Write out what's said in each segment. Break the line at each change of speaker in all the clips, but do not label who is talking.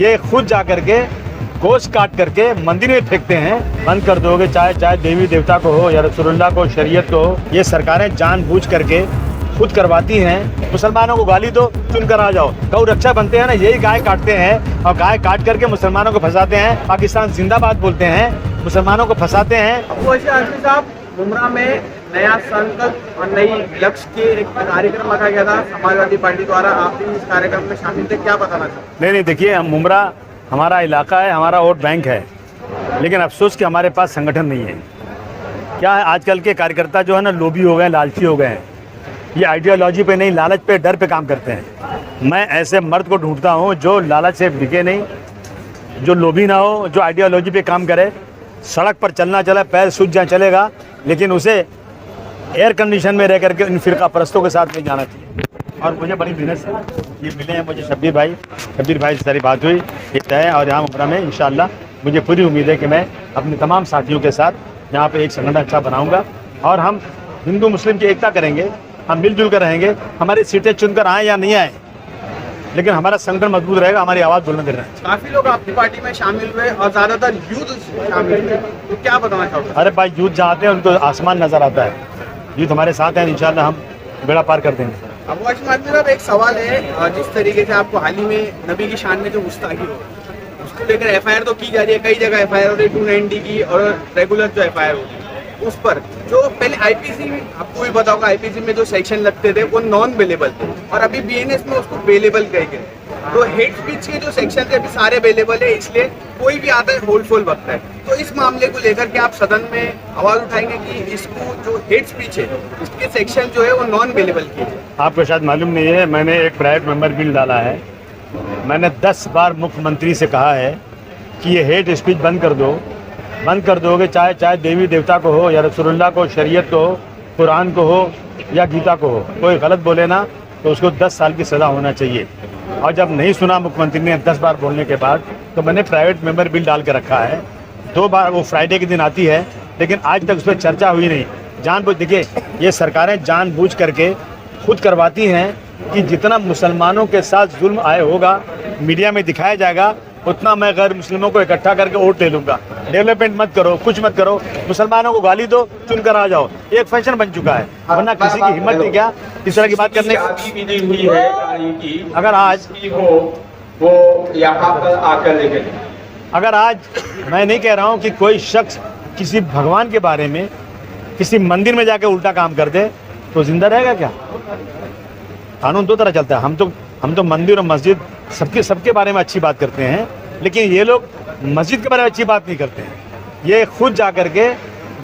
ये खुद जा करके गोश्त काट करके मंदिर में फेंकते हैं। बंद कर दोगे, चाहे देवी देवता को हो या रसूलुल्लाह को, शरीयत को हो। ये सरकारें जानबूझ करके खुद करवाती हैं। मुसलमानों को गाली दो, चुन कर आ जाओ। गौ रक्षा बनते हैं ना, यही गाय काटते हैं और गाय काट करके मुसलमानों को फंसाते हैं। पाकिस्तान जिंदाबाद बोलते हैं, मुसलमानों को फंसाते हैं।
वैसे आजमी साहब, मुमरा में नया संकल्प और नई लक्ष्य के एक कार्यक्रम रखा गया था समाजवादी पार्टी द्वारा। आप भी इस कार्यक्रम में शामिल थे, क्या बताना चाहते?
नहीं, देखिए, हम मुमरा हमारा इलाका है, हमारा वोट बैंक है, लेकिन अफसोस कि हमारे पास संगठन नहीं है। क्या है, आजकल के कार्यकर्ता जो है ना, लोभी हो गए, लालची हो गए हैं। ये आइडियोलॉजी पे नहीं, लालच पे, डर पे काम करते हैं। मैं ऐसे मर्द को ढूंढता हूँ जो लालच से बिके नहीं, जो लोभी ना हो, जो आइडियोलॉजी पे काम करे। सड़क पर चलना चले, पैर सूज जाए चलेगा, लेकिन उसे एयर कंडीशन में रह करके इन फिरका परस्तों के साथ नहीं जाना चाहिए। और मुझे बड़ी मेहनत से ये मिले हैं मुझे शब्बीर भाई से सारी बात हुई, ये तय है। और यहाँ मुमरा में इंशाअल्लाह मुझे पूरी उम्मीद है कि मैं अपने तमाम साथियों के साथ यहाँ पे एक संगठन अच्छा बनाऊँगा और हम हिंदू मुस्लिम की एकता करेंगे। हम मिलजुल कर रहेंगे। हमारी सीटें चुनकर आए या नहीं आए, लेकिन हमारा संगठन मजबूत रहेगा, हमारी आवाज़ बुलंद रहेगी।
काफी लोग आपकी पार्टी में शामिल हुए और ज्यादातर यूथ शामिल हुए, तो क्या बताना चाहोगे?
अरे भाई, यूथ जहाँ आते हैं उनको आसमान नजर आता है। यूथ हमारे साथ हैं, इंशाल्लाह हम बेड़ा पार कर देंगे।
अब आजमी साहब, एक सवाल है, जिस तरीके से आपको हाल ही में नबी की शान में जो गुस्ताखी हो, उसको लेकर FIR तो की जा रही है, कई जगह FIR हो रही है 290 की, और रेगुलर जो FIR होती है उस पर जो पहले IPC में, आपको भी पता होगा, IPC में जो सेक्शन लगते थे वो नॉन बेलेबल थे और अभी BNS में उसको बेलेबल कह गए। तो हेट स्पीच के जो सेक्शन थे अभी सारे बेलेबल है, इसलिए कोई भी आता है होलफुल बकता है। तो इस मामले को लेकर के आप सदन में आवाज उठाएंगे कि इसको जो हेट स्पीच है इसके सेक्शन जो है वो नॉन बेलेबल किए जाए?
आपको शायद मालूम नहीं है, मैंने एक प्राइवेट मेंबर बिल डाला है। मैंने 10 बार मुख्यमंत्री से कहा है कि ये हेट स्पीच बंद कर दोगे, चाहे देवी देवता को हो या रसूलुल्लाह को, शरीयत को हो, कुरान को हो या गीता को हो। कोई गलत बोले ना तो उसको 10 साल की सज़ा होना चाहिए। और जब नहीं सुना मुख्यमंत्री ने 10 बार बोलने के बाद, तो मैंने प्राइवेट मेंबर बिल डाल के रखा है। 2 बार वो फ्राइडे के दिन आती है, लेकिन आज तक उस पर चर्चा हुई नहीं। देखिए, ये सरकारें जानबूझ करके खुद करवाती हैं कि जितना मुसलमानों के साथ जुल्म आए होगा, मीडिया में दिखाया जाएगा, उतना मैं गैर मुस्लिमों को इकट्ठा करके वोट ले लूँगा। डेवलपमेंट मत करो, कुछ मत करो, मुसलमानों को गाली दो, चुन कर आ जाओ। एक फैशन बन चुका है, वरना किसी की हिम्मत नहीं क्या इस तरह की बात करने
की है।
अगर आज
वो यहाँ पर आकर ले गए।
अगर आज मैं नहीं कह रहा हूँ कि कोई शख्स किसी भगवान के बारे में किसी मंदिर में जाके उल्टा काम कर दे तो जिंदा रहेगा क्या? कानून 2 तरह चलता है। हम तो मंदिर और मस्जिद सबके बारे में अच्छी बात करते हैं, लेकिन ये लोग मस्जिद के बारे में अच्छी बात नहीं करते हैं। ये खुद जा करके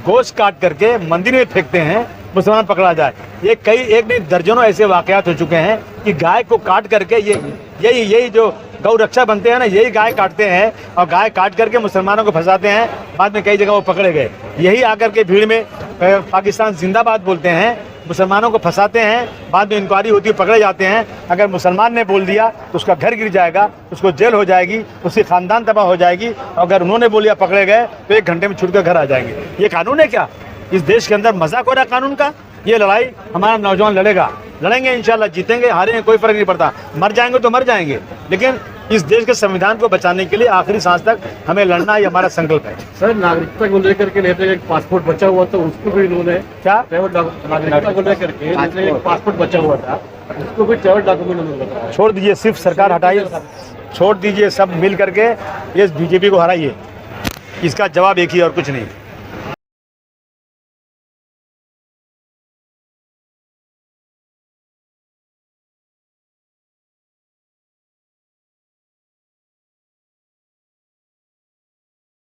गोश्त काट करके मंदिर में फेंकते हैं, मुसलमान पकड़ा जाए। ये एक नहीं दर्जनों ऐसे वाकयात हो चुके हैं कि गाय को काट करके यही जो गौ रक्षा बनते हैं ना, यही गाय काटते हैं और गाय काट करके मुसलमानों को फंसाते हैं। बाद में कई जगह वो पकड़े गए। यही आकर के भीड़ में पाकिस्तान जिंदाबाद बोलते हैं, मुसलमानों को फंसाते हैं। बाद में इंक्वायरी होती है, पकड़े जाते हैं। अगर मुसलमान ने बोल दिया तो उसका घर गिर जाएगा, उसको जेल हो जाएगी, उसकी खानदान तबाह हो जाएगी। और अगर उन्होंने बोलिया पकड़े गए तो 1 घंटे में छूट कर घर आ जाएंगे। ये कानून है क्या? इस देश के अंदर मजाक हो रहा है कानून का। ये लड़ाई हमारा नौजवान लड़ेंगे, इंशाल्लाह जीतेंगे, हारेंगे, कोई फर्क नहीं पड़ता। मर जाएंगे तो मर जाएंगे, लेकिन इस देश के संविधान को बचाने के लिए आखिरी सांस तक हमें लड़ना, ये हमारा संकल्प है।
सर, नागरिकता को लेकर के लेते एक पासपोर्ट बचा हुआ था, उसको भी इन्होंने
क्या
नागरिकता को लेकर के एक पासपोर्ट बचा हुआ था, उसको भी ट्रैवल डॉक्यूमेंट
छोड़ दीजिए, सिर्फ सरकार हटाइए, छोड़ दीजिए, सब मिल करके इस BJP को हराइए। इसका जवाब एक ही और कुछ नहीं।